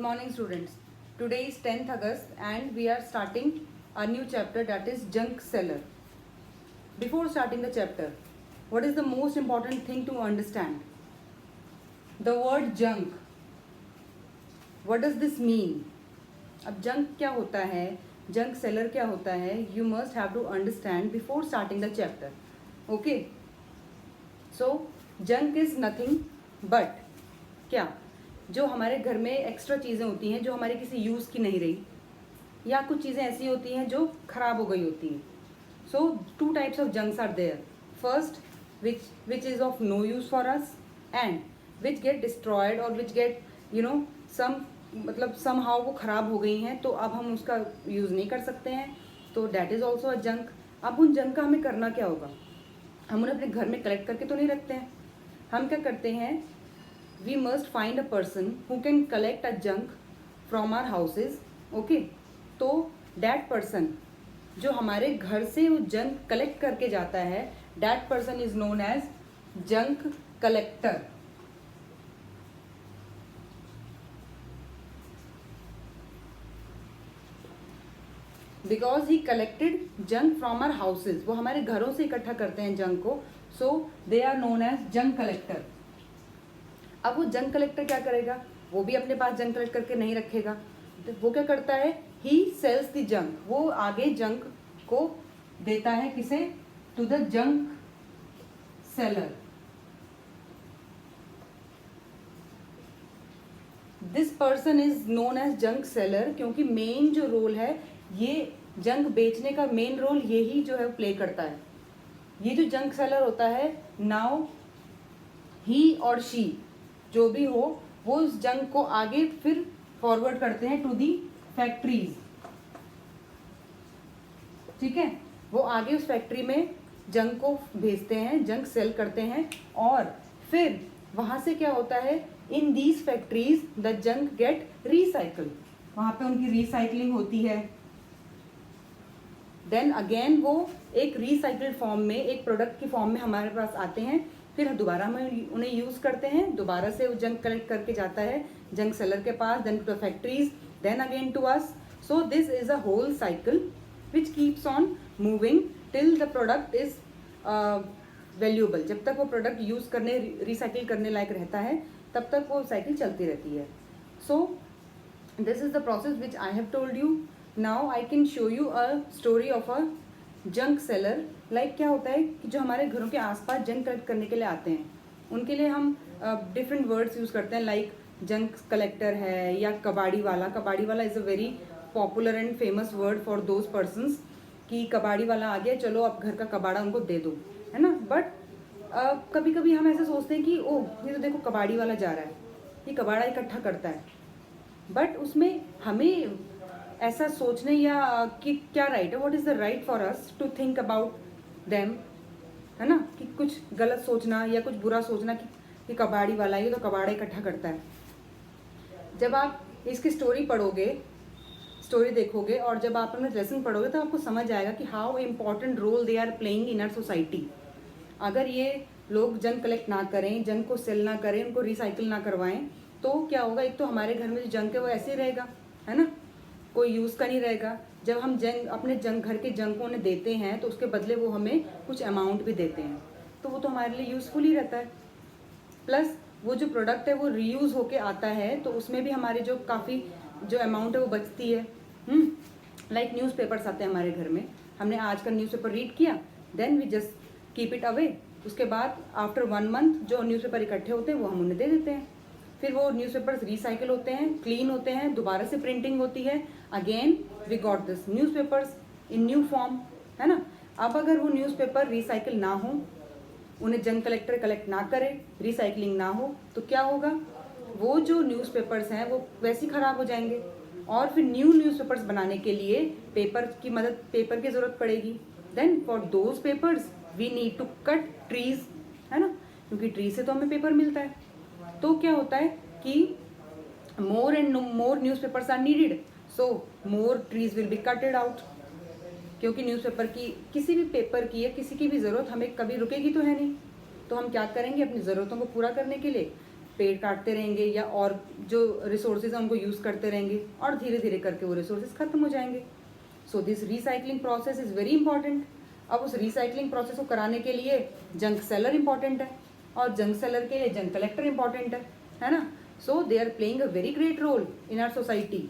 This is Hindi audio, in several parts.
morning students. Today is 10th August and we are starting a new chapter, that is junk seller. Before starting the chapter, what is the most important thing to understand? The word junk. What does this mean? अब junk क्या होता है, junk seller क्या होता है, you must have to understand before starting the chapter. Okay? So junk is nothing but क्या, जो हमारे घर में एक्स्ट्रा चीज़ें होती हैं जो हमारे किसी यूज़ की नहीं रही, या कुछ चीज़ें ऐसी होती हैं जो ख़राब हो गई होती हैं. So two types of junks are there. First which is of no use for us and which get destroyed और विच गेट सम हाउ वो ख़राब हो गई हैं तो अब हम उसका यूज़ नहीं कर सकते हैं, तो that is also a junk. अब उन जंक का हमें करना क्या होगा? हम उन्हें अपने घर में कलेक्ट करके तो नहीं रखते हैं. हम क्या करते हैं, we must find a person who can collect a junk from our houses. Okay, तो that person जो हमारे घर से वो जंक कलेक्ट करके जाता है, that person is known as junk collector. Because he collected junk from our houses, वो हमारे घरों से इकट्ठा करते हैं जंक को, so they are known as junk collector. अब वो जंक कलेक्टर क्या करेगा? वो भी अपने पास जंक कलेक्ट करके नहीं रखेगा. तो वो क्या करता है? He sells the junk. वो आगे जंक को देता है किसे? To the junk seller. This person is known as junk seller, क्योंकि मेन जो रोल है, ये जंक बेचने का मेन रोल यही जो है प्ले करता है. ये जो जंक सेलर होता है, नाउ ही और शी जो भी हो, वो उस जंक को आगे फिर फॉरवर्ड करते हैं टू दी फैक्ट्रीज. ठीक है, वो आगे उस फैक्ट्री में जंक को भेजते हैं, जंक सेल करते हैं, और फिर वहां से क्या होता है, in these factories the junk get recycle. वहां पे उनकी रिसाइकलिंग होती है. देन अगेन वो एक रिसाइकल्ड फॉर्म में, एक प्रोडक्ट की फॉर्म में हमारे पास आते हैं. फिर दोबारा हम उन्हें यूज़ करते हैं, दोबारा से वो जंक कलेक्ट करके जाता है जंक सेलर के पास, then to the factories, then again to us. So this is a whole cycle which keeps on moving till the product is valuable. जब तक वो प्रोडक्ट यूज़ करने, रिसाइकिल करने लायक रहता है, तब तक वो साइकिल चलती रहती है. सो this is the process which I have told you. Now I can show you a story of a junk seller. Like क्या होता है कि जो हमारे घरों के आसपास जंक कलेक्ट करने के लिए आते हैं, उनके लिए हम डिफरेंट वर्ड्स यूज़ करते हैं. लाइक जंक कलेक्टर है, या कबाड़ी वाला. कबाड़ी वाला is a very popular and famous word for those persons कि कबाड़ी वाला आ गया, चलो अब घर का कबाड़ा उनको दे दो, है ना. बट कभी कभी हम ऐसे सोचते हैं कि ओह, ये तो देखो कबाड़ी वाला जा रहा है, ये कबाड़ा इकट्ठा करता है. बट उसमें हमें ऐसा सोचने या कि क्या राइट है, what is the right for us to think about them, है ना, कि कुछ गलत सोचना या कुछ बुरा सोचना कि कबाड़ी वाला, ये तो कबाड़ा इकट्ठा करता है. जब आप इसकी स्टोरी पढ़ोगे, स्टोरी देखोगे, और जब आप अपने लेसन पढ़ोगे, तो आपको समझ आएगा कि how important role they are playing in our society. अगर ये लोग जंक कलेक्ट ना करें, जंक को सेल ना करें, उनको रिसाइकिल ना करवाएं, तो क्या होगा? एक तो हमारे घर में जो जंक है वो ऐसे ही रहेगा, है ना, कोई यूज़ का नहीं रहेगा. जब हम अपने घर के जंक को उन्हें देते हैं, तो उसके बदले वो हमें कुछ अमाउंट भी देते हैं, तो वो तो हमारे लिए यूज़फुल ही रहता है. प्लस वो जो प्रोडक्ट है वो रीयूज़ होके आता है, तो उसमें भी हमारे जो काफ़ी जो अमाउंट है वो बचती है. लाइक न्यूज़पेपर्स आते हैं हमारे घर में, हमने आज का न्यूज़पेपर रीड किया, then we just keep it away. उसके बाद आफ्टर 1 मंथ जो न्यूज़पेपर इकट्ठे होते हैं वो हम उन्हें दे देते हैं. फिर वो न्यूज़पेपर्स रिसाइकिल होते हैं, क्लीन होते हैं, दोबारा से प्रिंटिंग होती है, again we got this newspapers in new form, है ना. अब अगर वो न्यूज़पेपर रिसाइकिल ना हो, उन्हें जंक कलेक्टर कलेक्ट ना करे, रिसाइकलिंग ना हो, तो क्या होगा? वो जो न्यूज़पेपर्स हैं वो वैसे ही ख़राब हो जाएंगे, और फिर न्यू न्यूज़पेपर्स बनाने के लिए पेपर की ज़रूरत पड़ेगी. Then for those papers we need to cut trees, है ना, क्योंकि ट्री से तो हमें पेपर मिलता है. तो क्या होता है कि more and more newspapers are needed, so more trees will be cutted out. क्योंकि न्यूज़पेपर की, किसी भी पेपर की या किसी की भी ज़रूरत हमें कभी रुकेगी तो है नहीं, तो हम क्या करेंगे? अपनी ज़रूरतों को पूरा करने के लिए पेड़ काटते रहेंगे या और जो रिसोर्सेज हैं उनको यूज़ करते रहेंगे और धीरे धीरे करके वो रिसोर्सेज ख़त्म हो जाएंगे. So this recycling process is very important. अब उस रिसाइकलिंग प्रोसेस को कराने के लिए जंक सेलर इंपॉर्टेंट है और जंक सेलर के लिए जंक कलेक्टर इंपॉर्टेंट है ना. So they are playing a very great role in our society.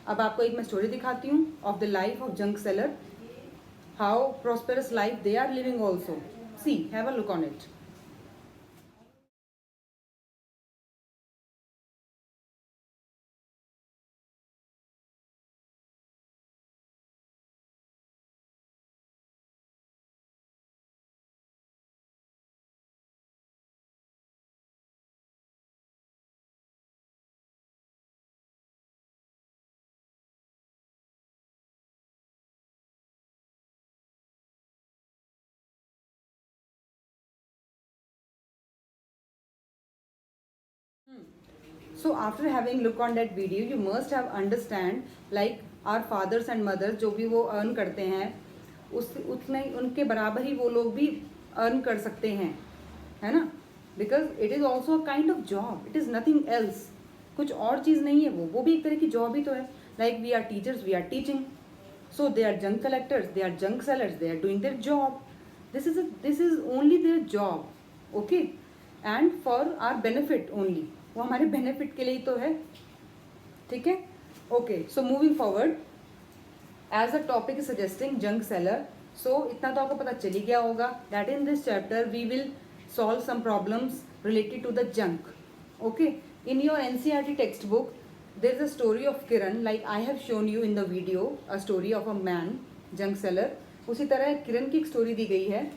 अब आपको एक मैं स्टोरी दिखाती हूँ of the life of junk seller, how prosperous life they are living also. See, have a look on it. So after having look on that video, you must have understand like our fathers and mothers जो भी वो earn करते हैं उस उतने उनके बराबर ही वो लोग भी earn कर सकते हैं, है ना. Because it is also a kind of job, it is nothing else. कुछ और चीज़ नहीं है, वो भी एक तरह की जॉब ही तो है. Like we are teachers, we are teaching. So they are junk collectors, they are junk sellers, they are doing their job. This is only their job, okay, and for our benefit only. वो हमारे बेनिफिट के लिए ही तो है, ठीक है. Okay, so moving forward, as a topic suggesting junk seller. So इतना तो आपको पता चल ही गया होगा that in this chapter we will solve some problems related to the junk. Okay, in your NCERT text book there is a story of Kiran, like I have shown you in the video a story of a man junk seller. उसी तरह किरण की एक स्टोरी दी गई है.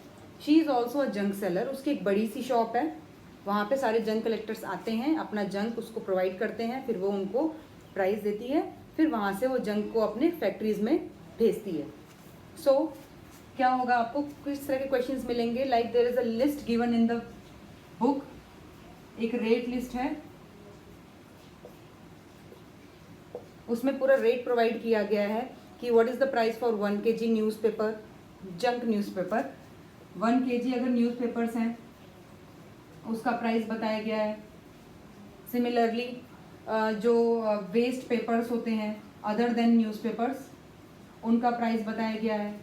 She is also a junk seller. उसकी एक बड़ी सी शॉप है, वहाँ पे सारे जंक कलेक्टर्स आते हैं, अपना जंक उसको प्रोवाइड करते हैं, फिर वो उनको प्राइस देती है, फिर वहाँ से वो जंक को अपने फैक्ट्रीज में भेजती है. सो क्या होगा, आपको किस तरह के क्वेश्चंस मिलेंगे. Like there is a list given in the book, एक रेट लिस्ट है, उसमें पूरा रेट प्रोवाइड किया गया है कि what is the price for 1 kg newspaper, junk newspaper. 1 kg अगर न्यूज़पेपर्स हैं उसका प्राइस बताया गया है. सिमिलरली जो वेस्ट पेपर्स होते हैं अदर देन न्यूज़पेपर्स, उनका प्राइस बताया गया है.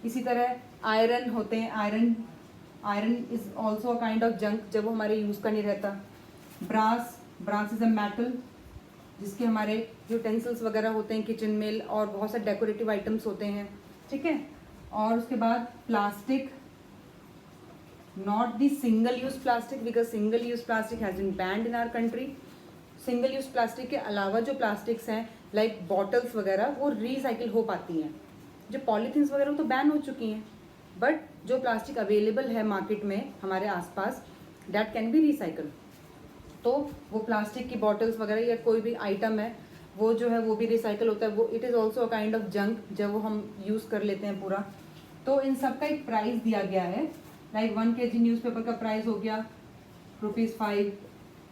इसी तरह आयरन होते हैं, iron is also a kind of junk जब वो हमारे यूज़ का नहीं रहता. ब्रास इज़ अ मेटल जिसके हमारे यूटेंसिल्स वगैरह होते हैं किचन में और बहुत सारे डेकोरेटिव आइटम्स होते हैं, ठीक है. और उसके बाद plastic, not the single use plastic because single use plastic has been banned in our country. Single use plastic के अलावा जो प्लास्टिक्स हैं लाइक बॉटल्स वगैरह वो रिसाइकिल हो पाती हैं. जो पॉलीथीन्स वगैरह तो बैन हो चुकी हैं, बट जो प्लास्टिक अवेलेबल है मार्केट में हमारे आसपास दैट कैन बी रिसाइकल. तो वो प्लास्टिक की बॉटल्स वगैरह या कोई भी आइटम है वो जो है वो भी रिसाइकल होता है. वो it is also a kind of junk जब वो हम यूज़ कर लेते हैं पूरा. तो इन सब का एक प्राइस दिया गया है. लाइक 1 kg न्यूज़पेपर का प्राइस हो गया ₹5,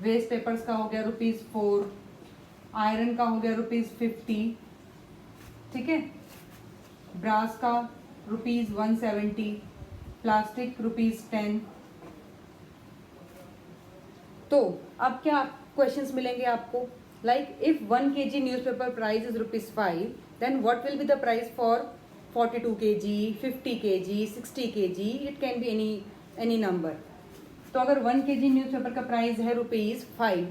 वेस्ट पेपर्स का हो गया ₹4, आयरन का हो गया ₹50, ठीक है. ब्रास का ₹170, प्लास्टिक ₹10. तो अब क्या क्वेश्चंस मिलेंगे आपको. Like if 1 kg newspaper price is ₹5, then what will be the price for 42 kg, 50 kg, 60 kg, it can be any number. तो अगर 1 kg न्यूज़पेपर का प्राइस है ₹5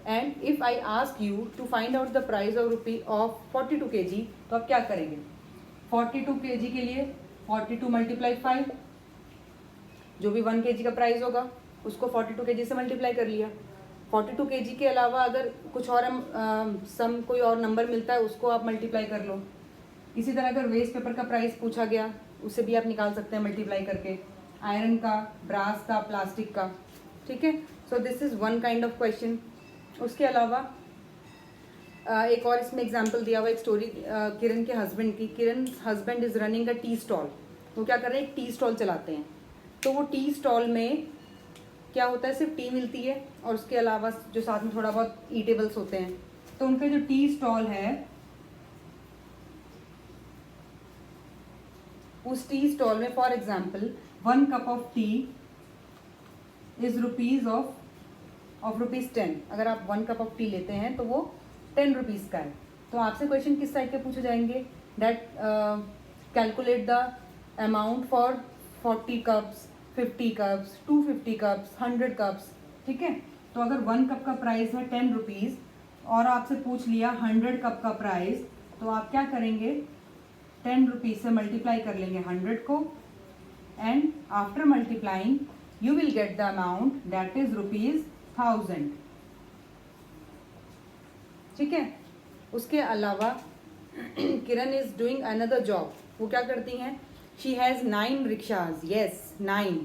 and if I ask you to find out the price of 42 kg, तो आप क्या करेंगे. 42 kg के लिए 42 × 5, जो भी 1 kg का प्राइस होगा उसको 42 kg से मल्टीप्लाई कर लिया. 42 kg के अलावा अगर कुछ और सम कोई और नंबर मिलता है उसको आप मल्टीप्लाई कर लो. इसी तरह अगर वेस्ट पेपर का प्राइस पूछा गया उसे भी आप निकाल सकते हैं मल्टीप्लाई करके, आयरन का, ब्रास का, प्लास्टिक का, ठीक है. So this is one kind of question. उसके अलावा एक और इसमें एग्जांपल दिया हुआ एक स्टोरी किरण के हस्बैंड की. Kiran husband is running a tea stall. वो क्या कर रहे हैं, एक टी स्टॉल चलाते हैं. तो वो टी स्टॉल में क्या होता है, सिर्फ टी मिलती है और उसके अलावा जो साथ में थोड़ा बहुत ईटेबल्स होते हैं. तो उनका जो टी स्टॉल है उस टी स्टॉल में for example 1 cup of T is ₹5. Of ₹10। अगर आप 1 कप ऑफ टी लेते हैं तो वो 10 रुपीज़ का है। तो आपसे क्वेश्चन किस टाइप के पूछे जाएंगे, that calculate the amount for 40 cups, 50 cups, 250 cups, 100 cups, ठीक है। तो अगर 1 कप का प्राइस है 10 रुपीज़ और आपसे पूछ लिया 100 कप का प्राइस, तो आप क्या करेंगे, 10 रुपीज़ से मल्टीप्लाई कर लेंगे 100 को, and after multiplying you will get the amount that is ₹1000, ठीक है। उसके अलावा किरण इज डूइंग अनदर जॉब। वो क्या करती हैं, शी हैज़ 9 रिक्शाज, यस 9,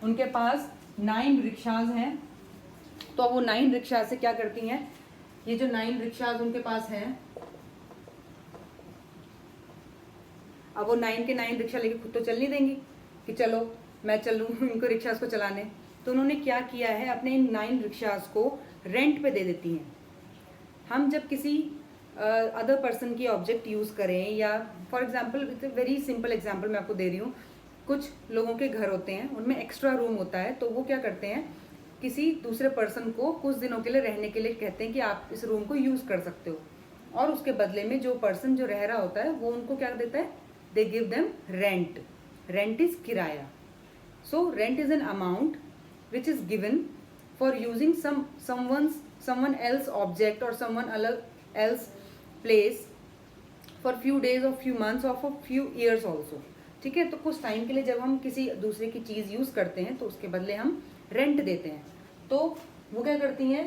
उनके पास 9 रिक्शाज हैं। तो वो 9 रिक्शा से क्या करती हैं, ये जो 9 रिक्शाज उनके पास हैं, अब वो 9 के 9 रिक्शा लेके खुद तो चल नहीं देंगी कि चलो मैं चलूँ इनको रिक्शाज को चलाने। तो उन्होंने क्या किया है, अपने इन 9 रिक्शाज को रेंट पे दे देती हैं। हम जब किसी अदर पर्सन की ऑब्जेक्ट यूज़ करें, या for example very simple example मैं आपको दे रही हूँ, कुछ लोगों के घर होते हैं उनमें एक्स्ट्रा रूम होता है, तो वो क्या करते हैं, किसी दूसरे पर्सन को कुछ दिनों के लिए रहने के लिए कहते हैं कि आप इस रूम को यूज़ कर सकते हो, और उसके बदले में जो पर्सन जो रह रहा होता है वो उनको क्या देता है, they give them rent. Rent is किराया। So rent is an amount which is given for using someone else object or someone else place for few days or few months or for few years also, ठीक है। तो कुछ टाइम के लिए जब हम किसी दूसरे की चीज़ यूज़ करते हैं तो उसके बदले हम रेंट देते हैं। तो वो क्या करती हैं,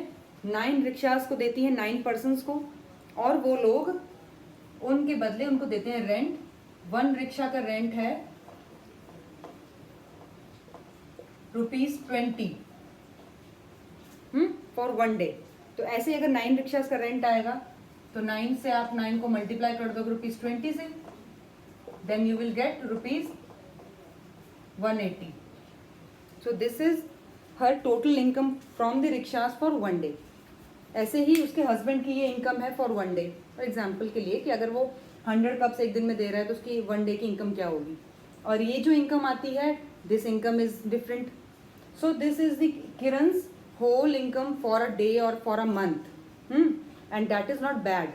9 रिक्शाज को देती हैं 9 पर्सनस को, और वो लोग उनके बदले उनको देते हैं रेंट। 1 रिक्शा का रेंट है ₹20 फॉर 1 डे। तो ऐसे अगर 9 रिक्शाज का रेंट आएगा तो 9 से आप 9 को मल्टीप्लाई कर दोगे ₹20 से, then you will get ₹180। So this is her total income from the rickshaws for 1 day. ऐसे ही उसके हस्बैंड की ये इनकम है फॉर 1 डे। फॉर एग्जाम्पल के लिए कि अगर वो 100 कप्स एक दिन में दे रहा है तो उसकी 1 डे की इनकम क्या होगी, और ये जो इनकम आती है, this income is different. So this is the Kiran's whole income for a day or for a month, and that is not bad.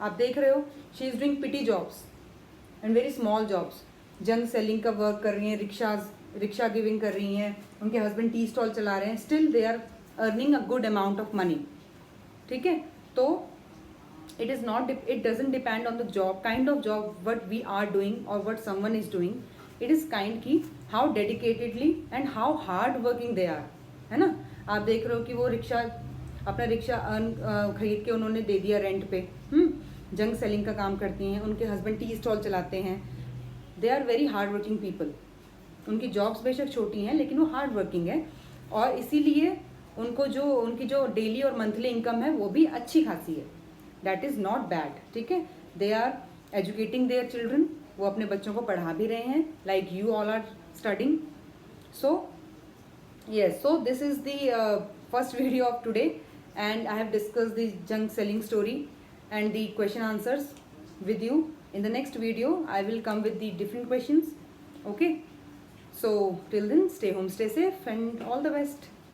आप देख रहे हो, she is doing petty jobs and very small jobs. Junk selling का वर्क कर रही हैं, रिक्शा गिविंग कर रही हैं, उनके हस्बैंड टी स्टॉल चला रहे हैं, still they are earning a good amount of money, ठीक है। तो it doesn't depend on the job, kind of job what we are doing or what someone is doing. It is kind की how dedicatedly and how hard working they are, है ना। आप देख रहे हो कि वो अपना रिक्शा खरीद के उन्होंने दे दिया रेंट पे, जंक सेलिंग का काम करती हैं, उनके हस्बैंड टी स्टॉल चलाते हैं, they are very hard working people. उनकी जॉब्स बेशक छोटी हैं लेकिन वो हार्ड वर्किंग है, और इसीलिए उनकी जो डेली और मंथली इनकम है वो भी अच्छी खासी है। दैट इज़ नॉट बैड, ठीक है। They are educating their children, वो अपने बच्चों को पढ़ा भी रहे हैं, like you all are studying. So yes, so this is the first video of today, and I have discussed the junk selling story and the question answers with you. In the next video I will come with the different questions. Okay, so till then, stay home, stay safe, and all the best.